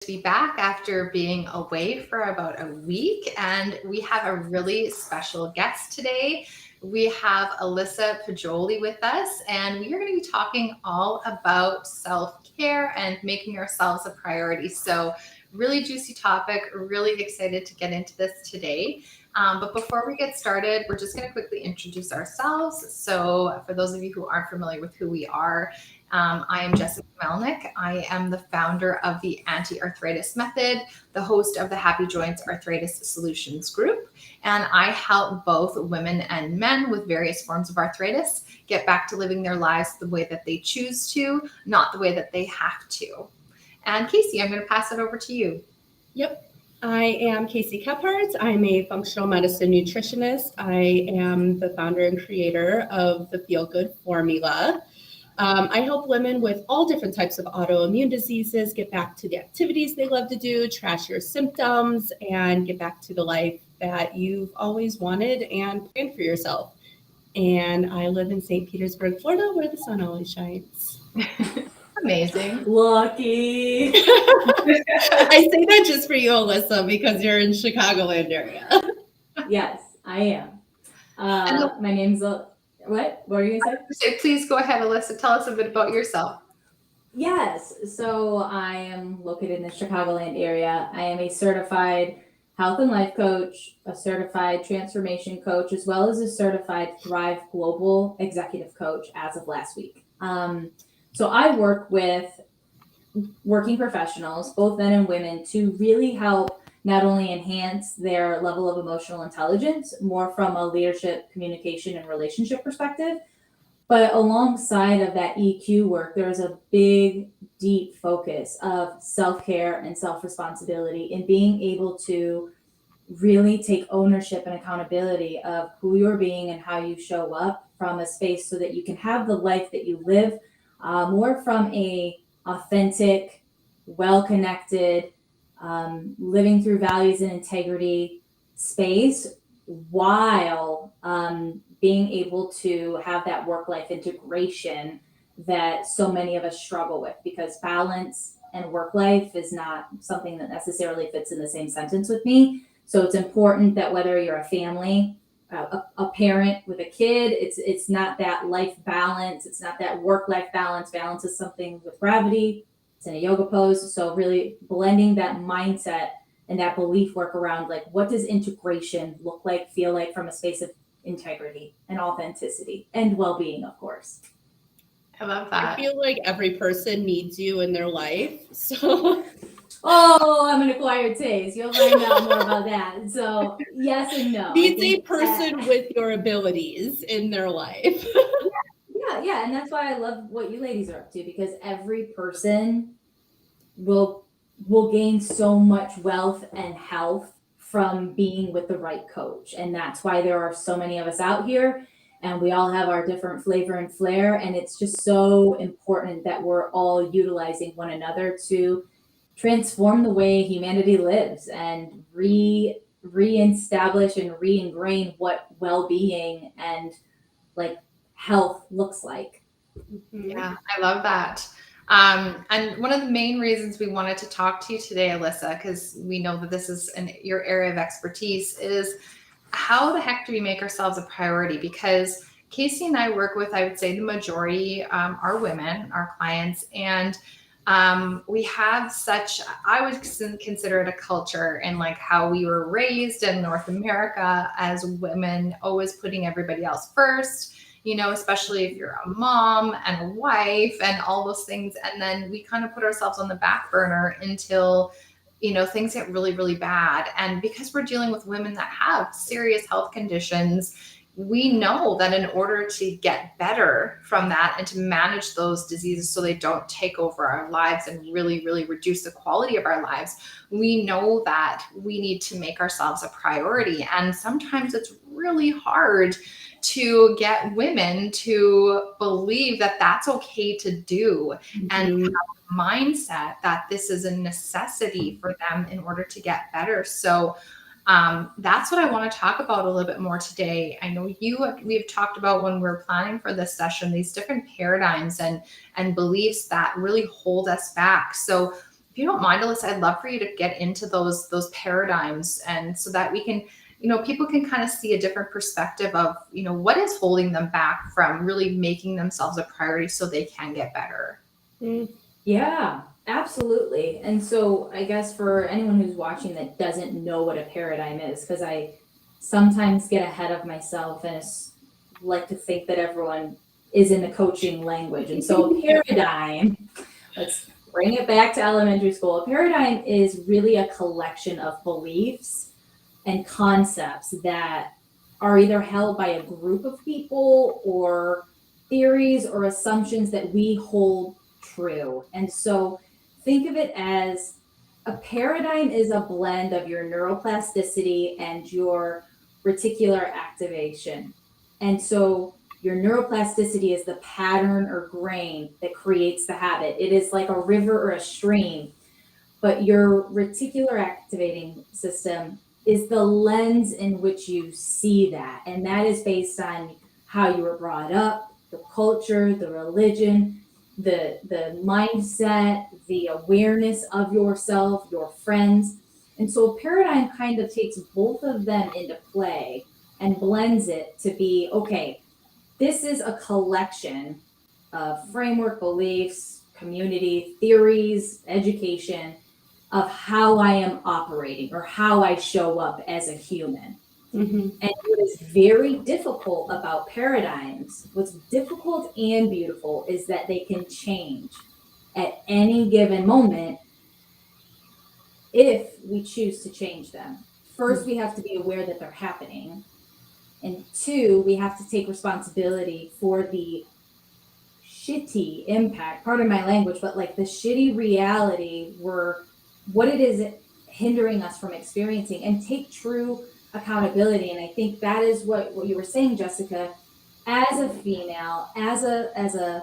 to be back after being away for about a week, and we have a really special guest today. We have Alyssa Pajoli with us, and we are going to be talking all about self-care and making ourselves a priority. So, really juicy topic, really excited to get into this today. But before we get started, we're just going to quickly introduce ourselves. So, for those of you who aren't familiar with who we are, I am Jessica Melnick. I am the founder of the Anti-Arthritis Method, the host of the Happy Joints Arthritis Solutions Group, and I help both women and men with various forms of arthritis get back to living their lives the way that they choose to, not the way that they have to. And Casey, I'm going to pass it over to you. Yep. I am Casey Kephart. I'm a functional medicine nutritionist. I am the founder and creator of the Feel Good Formula. I help women with all different types of autoimmune diseases get back to the activities they love to do, trash your symptoms, and get back to the life that you've always wanted and planned for yourself. And I live in St. Petersburg, Florida, where the sun always shines. Amazing. Lucky. I say that just for you, Alyssa, because you're in Chicagoland area. Yes, I am. My name's what? What were you gonna say? Please go ahead, Alyssa. Tell us a bit about yourself. Yes. So I am located in the Chicagoland area. I am a certified health and life coach, a certified transformation coach, as well as a certified Thrive Global executive coach as of last week. So I work with working professionals, both men and women, to really help not only enhance their level of emotional intelligence, more from a leadership, communication, and relationship perspective, but alongside of that EQ work, there's a big, deep focus of self-care and self-responsibility in being able to really take ownership and accountability of who you're being and how you show up from a space so that you can have the life that you live more from a authentic, well-connected, living through values and integrity space, while being able to have that work-life integration that so many of us struggle with, because balance and work life is not something that necessarily fits in the same sentence with me. So it's important that whether you're a family, a parent with a kid, it's not that life balance, it's not that work-life balance. Balance is something with gravity, it's in a yoga pose. So really blending that mindset and that belief work around, like, what does integration look like, feel like, from a space of integrity and authenticity and well-being, of course. I love that. I feel like every person needs you in their life. So Oh, I'm an acquired taste. You'll find out more about that. So yes and no. Needs a person with your abilities in their life. Yeah. And that's why I love what you ladies are up to, because every person will gain so much wealth and health from being with the right coach. And that's why there are so many of us out here, and we all have our different flavor and flair. And it's just so important that we're all utilizing one another to transform the way humanity lives and reestablish and re-ingrain what well-being and like health looks like. Yeah, I love that. And one of the main reasons we wanted to talk to you today, Alyssa, because we know that this is your area of expertise, is how the heck do we make ourselves a priority? Because Casey and I work with, I would say, the majority are women, our clients, and we have such, I would consider it a culture, and like how we were raised in North America as women, always putting everybody else first, especially if you're a mom and a wife and all those things. And then we kind of put ourselves on the back burner until, things get really, really bad. And because we're dealing with women that have serious health conditions, we know that in order to get better from that and to manage those diseases so they don't take over our lives and really, really reduce the quality of our lives, we know that we need to make ourselves a priority. And sometimes it's really hard to get women to believe that that's okay to do, and have a mindset that this is a necessity for them in order to get better. So that's what I want to talk about a little bit more today. I know we've talked about, when we're planning for this session, these different paradigms and beliefs that really hold us back. So if you don't mind, Alyssa, I'd love for you to get into those paradigms, and so that we can, people can kind of see a different perspective of, what is holding them back from really making themselves a priority so they can get better. Yeah, absolutely. And so I guess for anyone who's watching that doesn't know what a paradigm is, because I sometimes get ahead of myself and like to think that everyone is in the coaching language. And so a paradigm, let's bring it back to elementary school. A paradigm is really a collection of beliefs and concepts that are either held by a group of people or theories or assumptions that we hold true. And so think of it as a paradigm is a blend of your neuroplasticity and your reticular activation. And so your neuroplasticity is the pattern or grain that creates the habit. It is like a river or a stream, but your reticular activating system is the lens in which you see that. And that is based on how you were brought up, the culture, the religion, the mindset, the awareness of yourself, your friends. And so a paradigm kind of takes both of them into play and blends it to be, okay, this is a collection of framework, beliefs, community, theories, education of how I am operating or how I show up as a human. And what is very difficult about paradigms, what's difficult and beautiful, is that they can change at any given moment if we choose to change them. First, we have to be aware that they're happening. And two, we have to take responsibility for the shitty impact, pardon my language, but like the shitty reality where what it is hindering us from experiencing, and take true accountability. And I think that is what you were saying, Jessica, as a female, as a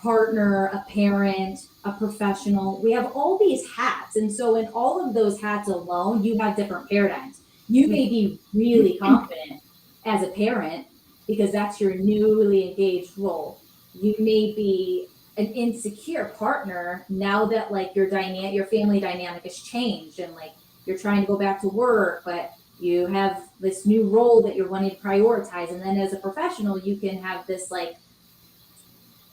partner, a parent, a professional, we have all these hats. And so in all of those hats alone, you have different paradigms. You may be really confident as a parent because that's your newly engaged role. You may be an insecure partner now that like your family dynamic has changed and like you're trying to go back to work, but you have this new role that you're wanting to prioritize. And then as a professional, you can have this like,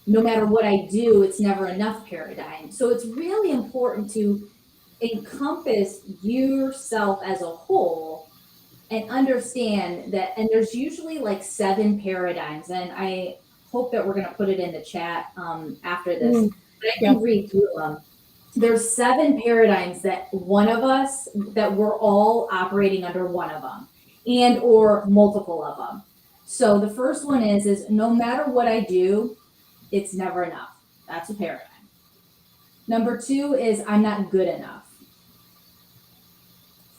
no matter what I do, it's never enough paradigm. So it's really important to encompass yourself as a whole and understand that, and there's usually like 7 paradigms, and I hope that we're going to put it in the chat after this, but I can read through them. There's 7 paradigms that we're all operating under one of them and or multiple of them. So the first one is no matter what I do, it's never enough. That's a paradigm. Number 2 is I'm not good enough.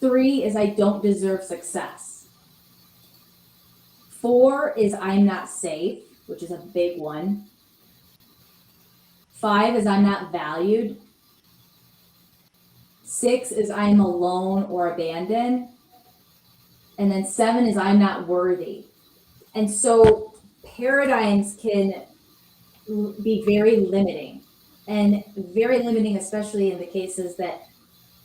3 is I don't deserve success. 4 is I'm not safe, which is a big one. 5 is I'm not valued. 6 is I'm alone or abandoned. And then 7 is I'm not worthy. And so paradigms can be very limiting, and very limiting, especially in the cases that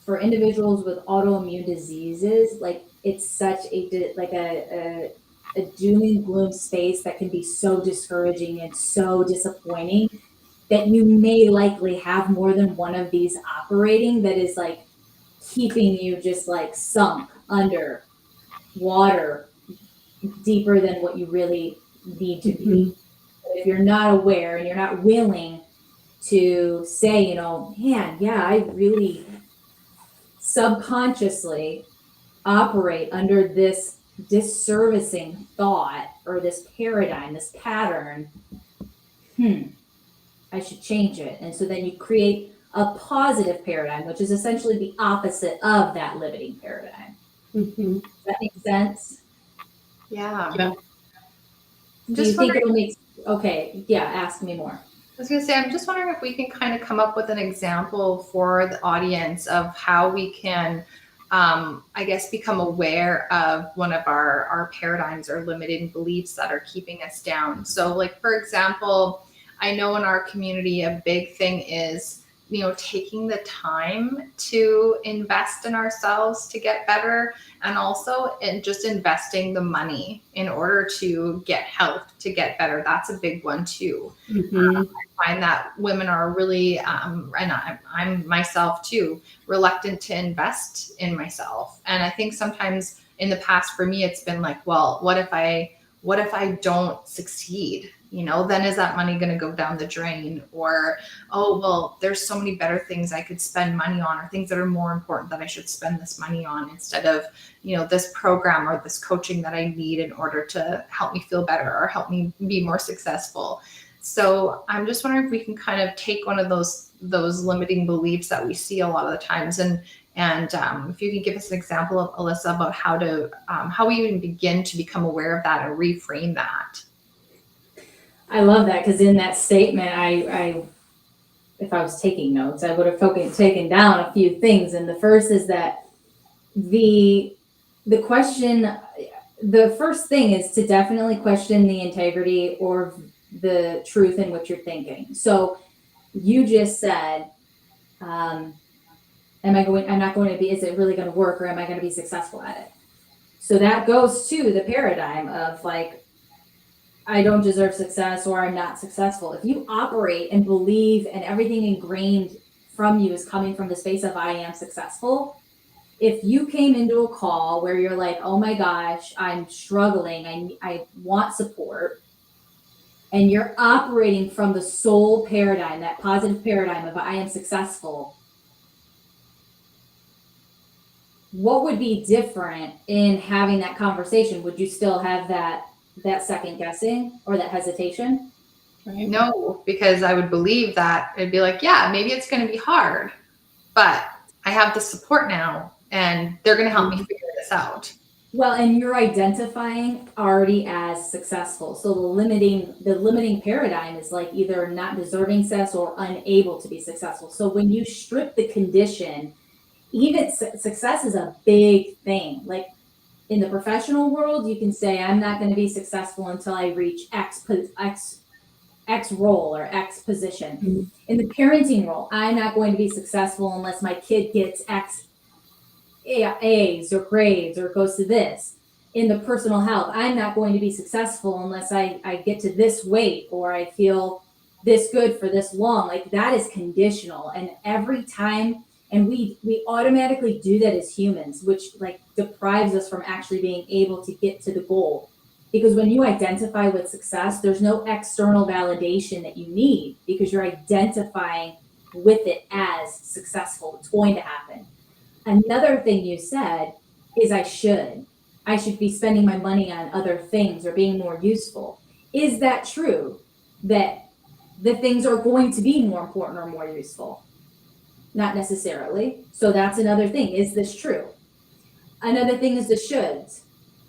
for individuals with autoimmune diseases, like it's such a doom and gloom space that can be so discouraging and so disappointing that you may likely have more than one of these operating that is like keeping you just like sunk under water deeper than what you really need to be. If you're not aware and you're not willing to say, man, yeah, I really subconsciously operate under this disservicing thought or this paradigm, this pattern, I should change it. And so then you create a positive paradigm, which is essentially the opposite of that limiting paradigm. Does that make sense? Yeah. Do you think it'll make okay, yeah, ask me more. I was going to say, I'm just wondering if we can kind of come up with an example for the audience of how we can, I guess, become aware of one of our paradigms or limiting beliefs that are keeping us down. So like, for example, I know in our community, a big thing is, taking the time to invest in ourselves to get better, and also in just investing the money in order to get health, to get better. That's a big one too. Mm-hmm. I find that women are really, and I'm myself too, reluctant to invest in myself. And I think sometimes in the past for me, it's been like, well, what if I don't succeed? Then is that money going to go down the drain? Or, oh, well, there's so many better things I could spend money on, or things that are more important that I should spend this money on instead of, this program or this coaching that I need in order to help me feel better or help me be more successful. So I'm just wondering if we can kind of take one of those limiting beliefs that we see a lot of the times, and if you could give us an example, of Alyssa, about how we even begin to become aware of that and reframe that. I love that, because in that statement, I if I was taking notes, I would have taken down a few things. And the first is that the question, the first thing is to definitely question the integrity or the truth in what you're thinking. So you just said, I'm not going to be, is it really going to work, or am I going to be successful at it? So that goes to the paradigm of like, I don't deserve success, or I'm not successful. If you operate and believe and everything ingrained from you is coming from the space of I am successful, if you came into a call where you're like, oh my gosh, I'm struggling, I want support, and you're operating from the soul paradigm, that positive paradigm of I am successful, what would be different in having that conversation? Would you still have that second guessing or that hesitation? Right. No, because I would believe that it'd be like, yeah, maybe it's going to be hard, but I have the support now, and they're going to help me figure this out. Well, and you're identifying already as successful. So the limiting paradigm is like either not deserving success or unable to be successful. So when you strip the condition, even success is a big thing. Like in the professional world, you can say, I'm not going to be successful until I reach X role or X position. Mm-hmm. In the parenting role, I'm not going to be successful unless my kid gets X A's or grades or goes to this. In the personal health, I'm not going to be successful unless I get to this weight, or I feel this good for this long. Like that is conditional. And every time, and we automatically do that as humans, which like deprives us from actually being able to get to the goal. Because when you identify with success, there's no external validation that you need, because you're identifying with it as successful. It's going to happen. Another thing you said is I should be spending my money on other things or being more useful. Is that true, that the things are going to be more important or more useful? Not necessarily. So that's another thing. Is this true? Another thing is the shoulds.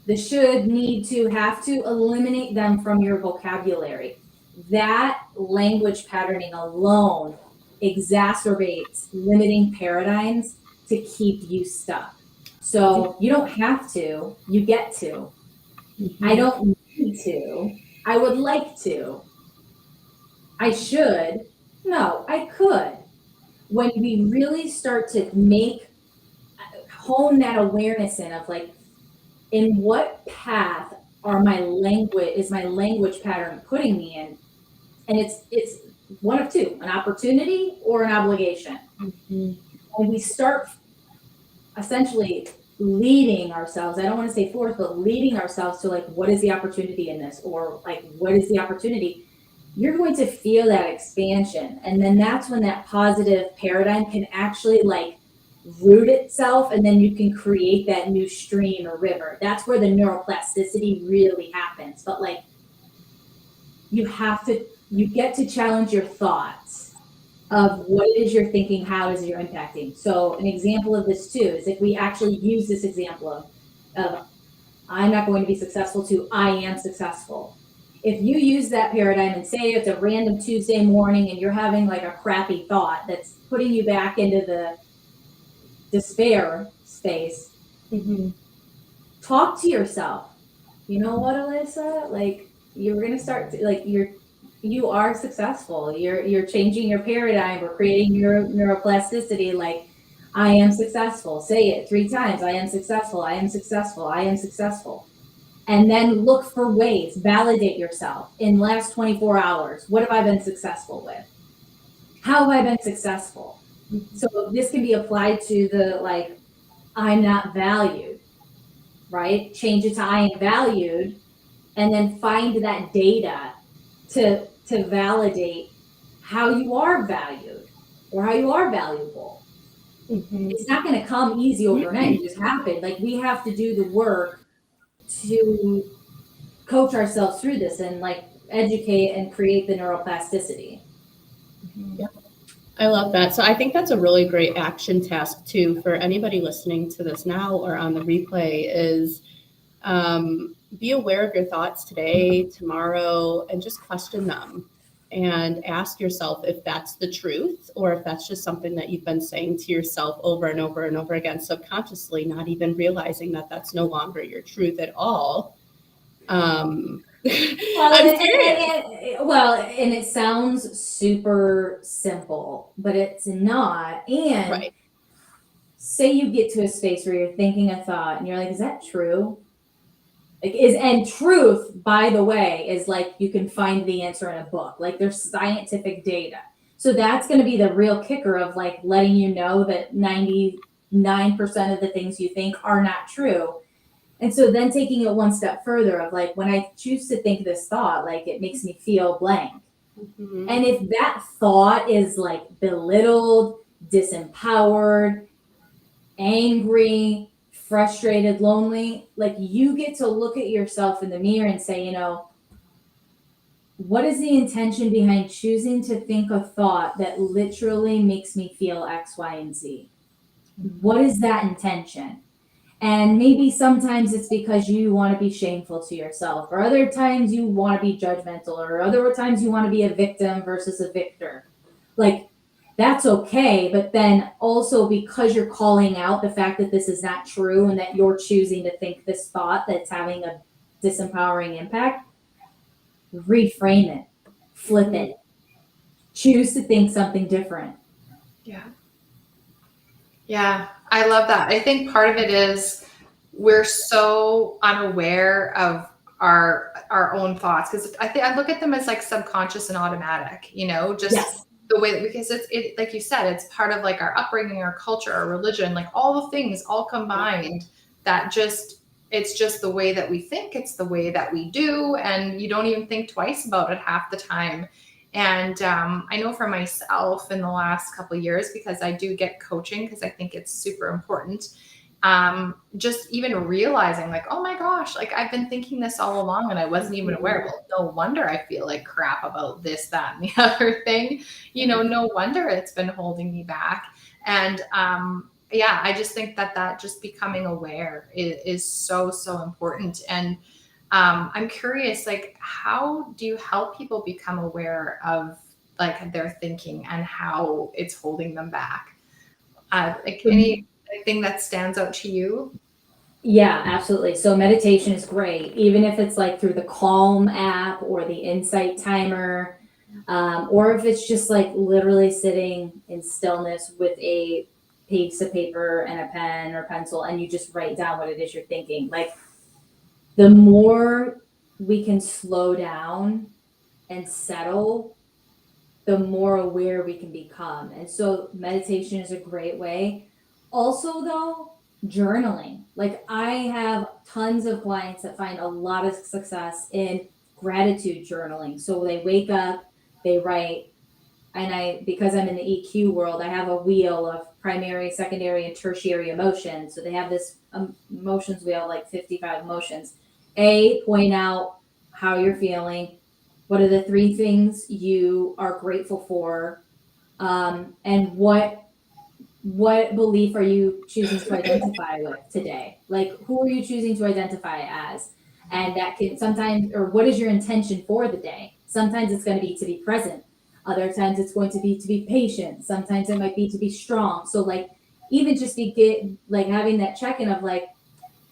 The should, need to, have to, eliminate them from your vocabulary. That language patterning alone exacerbates limiting paradigms to keep you stuck. So you don't have to, you get to. Mm-hmm. I don't need to, I would like to. I should, no, I could. When we really start to hone that awareness in of like, in what path is my language pattern putting me in? And it's one of two, an opportunity or an obligation. Mm-hmm. When we start essentially leading ourselves, I don't want to say forth, but leading ourselves to like, what is the opportunity in this? Or like, what is the opportunity? You're going to feel that expansion. And then that's when that positive paradigm can actually like root itself, and then you can create that new stream or river. That's where the neuroplasticity really happens. But like, you get to challenge your thoughts of what it is you're thinking, how is it you're impacting. So an example of this too is if we actually use this example of I'm not going to be successful to I am successful. If you use that paradigm and say it's a random Tuesday morning and you're having like a crappy thought that's putting you back into the despair space, Mm-hmm. talk to yourself. You know what, Alyssa? Like you're gonna start to, like you are successful. You're changing your paradigm. We're creating your neuroplasticity. Like, I am successful. Say it 3 times. I am successful. I am successful. I am successful. And then look for ways. Validate yourself. In the last 24 hours, what have I been successful with? How have I been successful? So this can be applied to the like, I'm not valued, right? Change it to I am valued, and then find that data to validate how you are valued or how you are valuable. It's not going to come easy overnight and just happen. Like, we have to do the work to coach ourselves through this and like educate and create the neuroplasticity. I love that. So I think that's a really great action task too for anybody listening to this now or on the replay is be aware of your thoughts today, tomorrow, and just question them and ask yourself if that's the truth or if that's just something that you've been saying to yourself over and over and over again subconsciously, not even realizing that that's no longer your truth at all. Well, and it sounds super simple, but it's not. And Right. say you get to a space where you're thinking a thought and you're like, is that true? Like, and truth, by the way, is like you can find the answer in a book. Like, there's scientific data. So that's going to be the real kicker of like letting you know that 99% of the things you think are not true. And so then taking it one step further of like, when I choose to think this thought, like it makes me feel blank. Mm-hmm. And if that thought is like belittled, disempowered, angry, frustrated, lonely, like you get to look at yourself in the mirror and say, you know, what is the intention behind choosing to think a thought that literally makes me feel X, Y, and Z? What is that intention? And maybe sometimes it's because you want to be shameful to yourself, or other times you want to be judgmental, or other times you want to be a victim versus a victor. Like, that's okay. But then also, because you're calling out the fact that this is not true and that you're choosing to think this thought that's having a disempowering impact, reframe it, flip it, choose to think something different. Yeah, I love that. I think part of it is we're so unaware of our own thoughts because I look at them as like subconscious and automatic, just Yes. the way that, because it like you said, it's part of like our upbringing, our culture, our religion, like all the things all combined that it's just the way that we think, it's the way that we do, and you don't even think twice about it half the time. And I know for myself in the last couple of years, because I do get coaching because I think it's super important, just even realizing like, oh my gosh, like I've been thinking this all along and I wasn't even aware. Well, no wonder I feel like crap about this, that, and the other thing. No wonder it's been holding me back. And yeah, I just think that just becoming aware is so, so important. And I'm curious, like, how do you help people become aware of like their thinking and how it's holding them back? Like anything that stands out to you? Yeah, absolutely. So meditation is great, even if it's like through the Calm app or the Insight Timer, or if it's just like literally sitting in stillness with a piece of paper and a pen or pencil, and you just write down what it is you're thinking. Like, the more we can slow down and settle, the more aware we can become. And so meditation is a great way. Also, though, journaling. Like, I have tons of clients that find a lot of success in gratitude journaling. So they wake up, they write, and because I'm in the EQ world, I have a wheel of primary, secondary, and tertiary emotions. So they have this emotions wheel, like 55 emotions. Point out how you're feeling. What are the 3 things you are grateful for? And what belief are you choosing to identify with today? Like, who are you choosing to identify as? And that can sometimes, or what is your intention for the day? Sometimes it's going to be present. Other times it's going to be patient. Sometimes it might be to be strong. So like, even just having that check-in of like,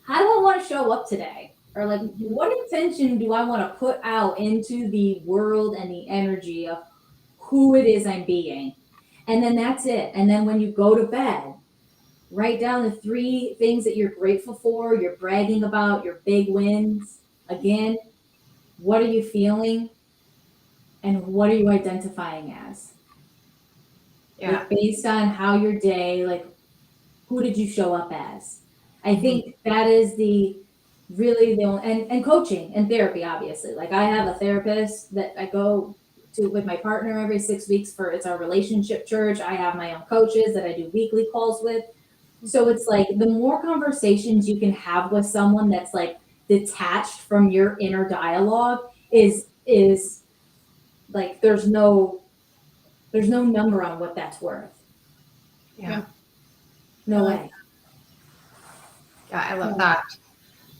how do I want to show up today? or like what intention do I want to put out into the world and the energy of who it is I'm being. And then that's it. And then when you go to bed, write down the 3 things that you're grateful for, you're bragging about, your big wins. Again, what are you feeling and what are you identifying as? Yeah. Like based on how your day, like who did you show up as? I think that is the really the only, and coaching and therapy, obviously. Like I have a therapist that I go to with my partner every 6 weeks for it's our relationship church. I have my own coaches that I do weekly calls with. So it's like the more conversations you can have with someone that's like detached from your inner dialogue is like there's no number on what that's worth. Yeah. No way. Yeah, I love that.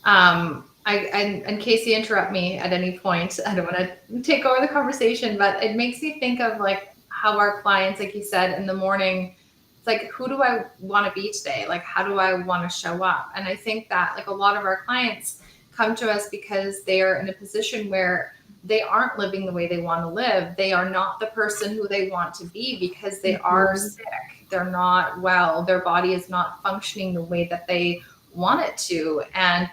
And Casey, interrupt me at any point. I don't want to take over the conversation, but it makes me think of like how our clients, like you said, in the morning, it's like, who do I want to be today? Like, how do I want to show up? And I think that like a lot of our clients come to us because they are in a position where they aren't living the way they want to live. They are not the person who they want to be because they are sick. They're not well. Their body is not functioning the way that they want it to. And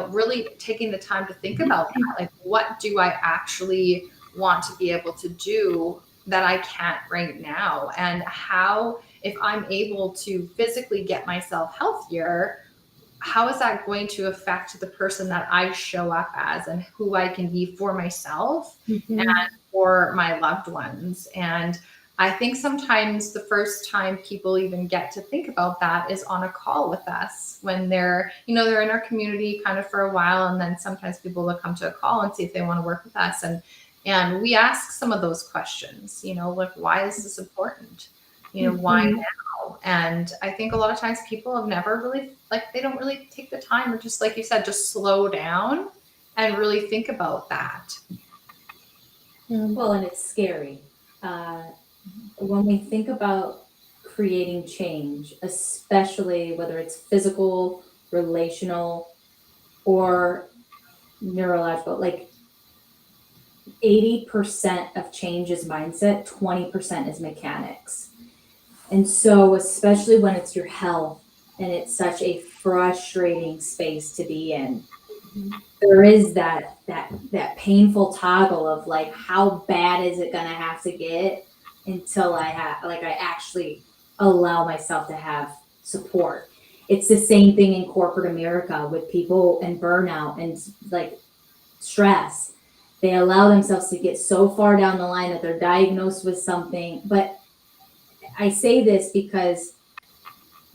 really taking the time to think about that, like, what do I actually want to be able to do that I can't right now? And how, if I'm able to physically get myself healthier, how is that going to affect the person that I show up as and who I can be for myself and for my loved ones? And I think sometimes the first time people even get to think about that is on a call with us when they're in our community kind of for a while. And then sometimes people will come to a call and see if they want to work with us. And we ask some of those questions, like, why is this important? Why now? And I think a lot of times people have never really, like, they don't really take the time or just, like you said, just slow down and really think about that. Well, and it's scary. When we think about creating change, especially whether it's physical, relational, or neurological, like 80% of change is mindset, 20% is mechanics. And so, especially when it's your health and it's such a frustrating space to be in, there is that painful toggle of like, how bad is it gonna have to get until I actually allow myself to have support. It's the same thing in corporate America with people and burnout and like stress. They allow themselves to get so far down the line that they're diagnosed with something. But I say this because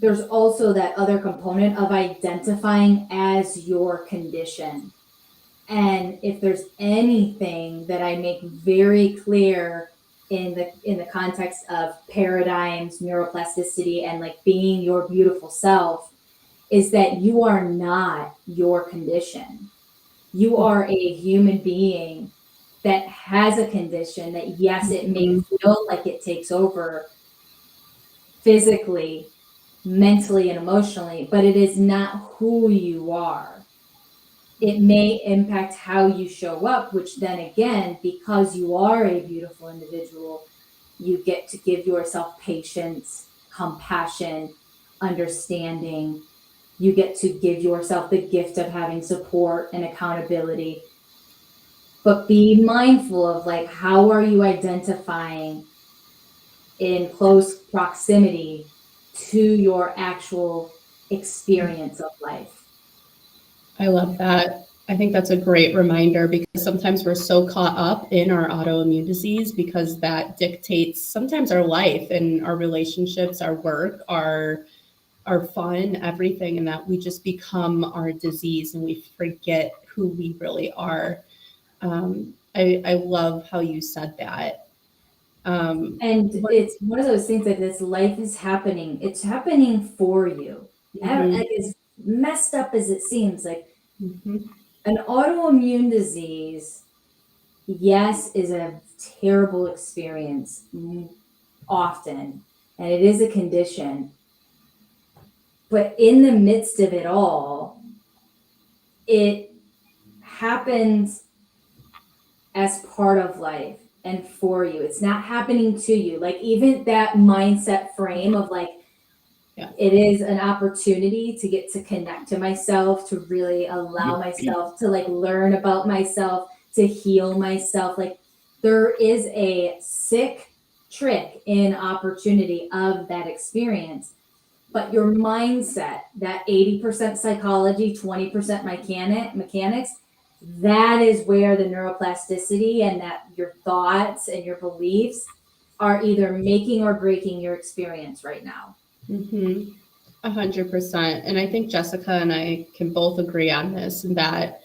there's also that other component of identifying as your condition. And if there's anything that I make very clear in the context of paradigms, neuroplasticity, and like being your beautiful self, is that you are not your condition. You are a human being that has a condition that, yes, it may feel like it takes over physically, mentally, and emotionally, but it is not who you are. It may impact how you show up, which then again, because you are a beautiful individual, you get to give yourself patience, compassion, understanding. You get to give yourself the gift of having support and accountability. But be mindful of like, how are you identifying in close proximity to your actual experience of life? I love that. I think that's a great reminder because sometimes we're so caught up in our autoimmune disease because that dictates sometimes our life and our relationships, our work, our fun, everything, and that we just become our disease and we forget who we really are. I love how you said that. And it's one of those things that this life is happening. It's happening for you. Like, as messed up as it seems, like an autoimmune disease, yes, is a terrible experience often, and it is a condition. But in the midst of it all, it happens as part of life and for you. It's not happening to you. Like even that mindset frame of like, it is an opportunity to get to connect to myself, to really allow myself to like learn about myself, to heal myself. Like there is a sick trick in opportunity of that experience. But your mindset, that 80% psychology, 20% mechanics, that is where the neuroplasticity and that your thoughts and your beliefs are either making or breaking your experience right now. 100%. And I think Jessica and I can both agree on this, and that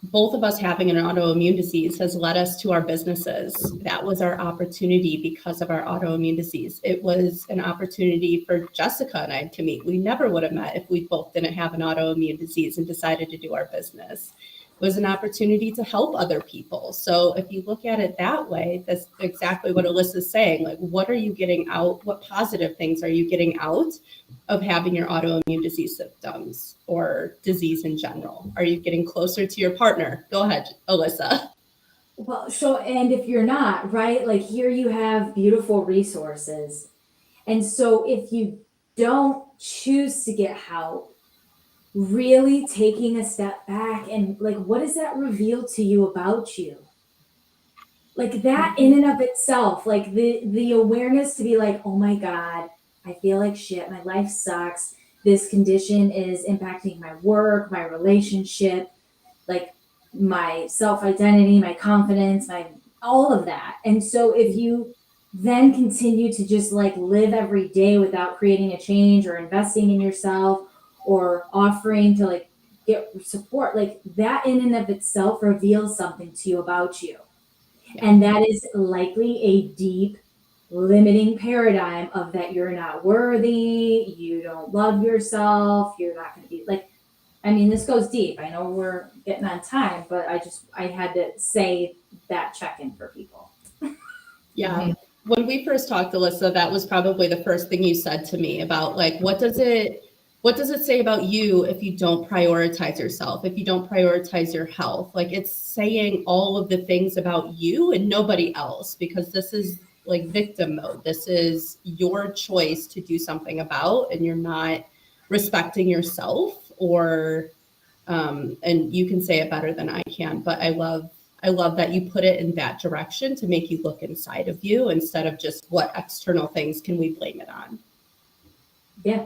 both of us having an autoimmune disease has led us to our businesses. That was our opportunity because of our autoimmune disease. It was an opportunity for Jessica and I to meet. We never would have met if we both didn't have an autoimmune disease and decided to do our business. It was an opportunity to help other people. So if you look at it that way, that's exactly what Alyssa's saying. Like, what are you getting out? What positive things are you getting out of having your autoimmune disease symptoms or disease in general? Are you getting closer to your partner? Go ahead, Alyssa. Well, so, and if you're not, right, like here you have beautiful resources. And so if you don't choose to get help, really taking a step back and like, what does that reveal to you about you? Like that in and of itself, like the awareness to be like, oh my God, I feel like shit. My life sucks. This condition is impacting my work, my relationship, like my self-identity, my confidence, all of that. And so if you then continue to just like live every day without creating a change or investing in yourself or offering to like get support, like that in and of itself reveals something to you about you. And that is likely a deep limiting paradigm of that you're not worthy, you don't love yourself, you're not going to be like, I mean, this goes deep. I know we're getting on time, but I had to say that check-in for people. Yeah. When we first talked, Alyssa, that was probably the first thing you said to me about like, what does it say about you if you don't prioritize yourself, if you don't prioritize your health? Like it's saying all of the things about you and nobody else, because this is like victim mode. This is your choice to do something about, and you're not respecting yourself or, and you can say it better than I can, but I love that you put it in that direction to make you look inside of you instead of just what external things can we blame it on. Yeah.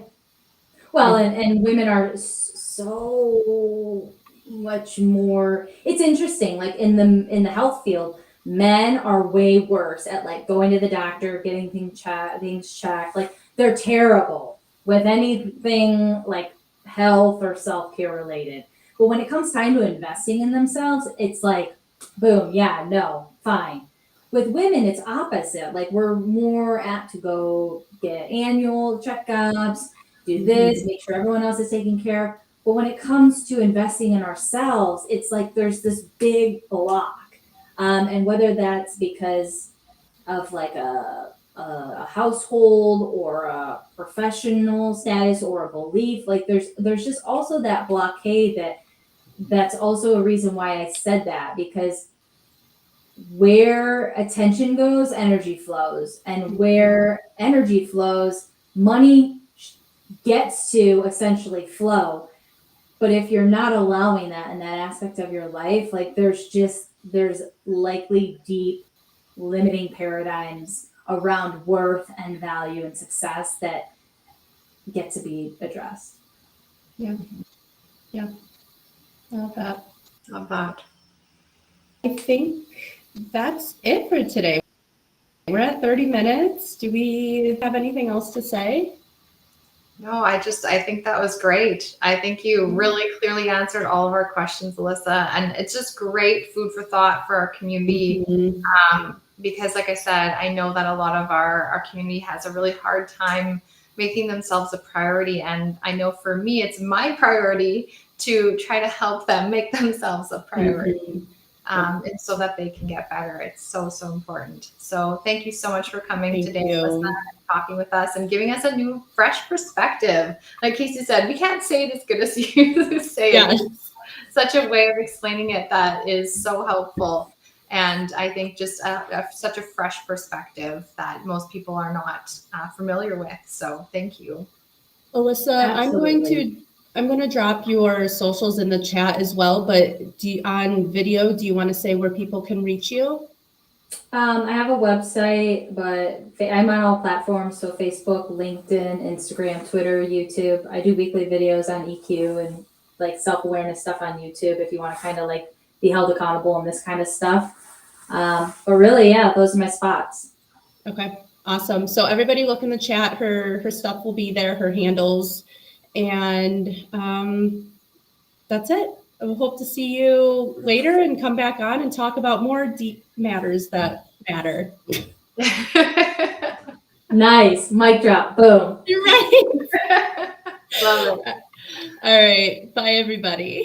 Well, and women are so much more, it's interesting, like in the health field, men are way worse at like going to the doctor, getting things checked. Like they're terrible with anything like health or self-care related. But when it comes time to investing in themselves, it's like, boom, yeah, no, fine. With women, it's opposite. Like we're more apt to go get annual checkups, do this, make sure everyone else is taken care of. But when it comes to investing in ourselves, it's like there's this big block. And whether that's because of like a household or a professional status or a belief, like there's just also that blockade that's also a reason why I said that, because where attention goes, energy flows, and where energy flows, money gets to essentially flow. But if you're not allowing that in that aspect of your life, like there's likely deep limiting paradigms around worth and value and success that get to be addressed. Yeah. Love that. I think that's it for today. We're at 30 minutes. Do we have anything else to say? No, I think that was great. I think you really clearly answered all of our questions, Alyssa, and it's just great food for thought for our community. Because like I said, I know that a lot of our community has a really hard time making themselves a priority. And I know for me, it's my priority to try to help them make themselves a priority. And so that they can get better. It's so, so important. So thank you so much for coming today, Alyssa, and talking with us and giving us a new, fresh perspective. Like Casey said, we can't say it as good as you say it. such a way of explaining it that is so helpful. And I think just such a fresh perspective that most people are not familiar with. So thank you. Alyssa, Absolutely. I'm going to drop your socials in the chat as well, but on video, do you want to say where people can reach you? I have a website, but I'm on all platforms. So Facebook, LinkedIn, Instagram, Twitter, YouTube. I do weekly videos on EQ and like self-awareness stuff on YouTube if you want to kind of like be held accountable and this kind of stuff. But really, yeah, those are my spots. Okay, awesome. So everybody look in the chat. Her stuff will be there, her handles. And that's it. I hope to see you later and come back on and talk about more deep matters that matter. Nice. Mic drop. Boom. You're right. Love it. All right. Bye, everybody.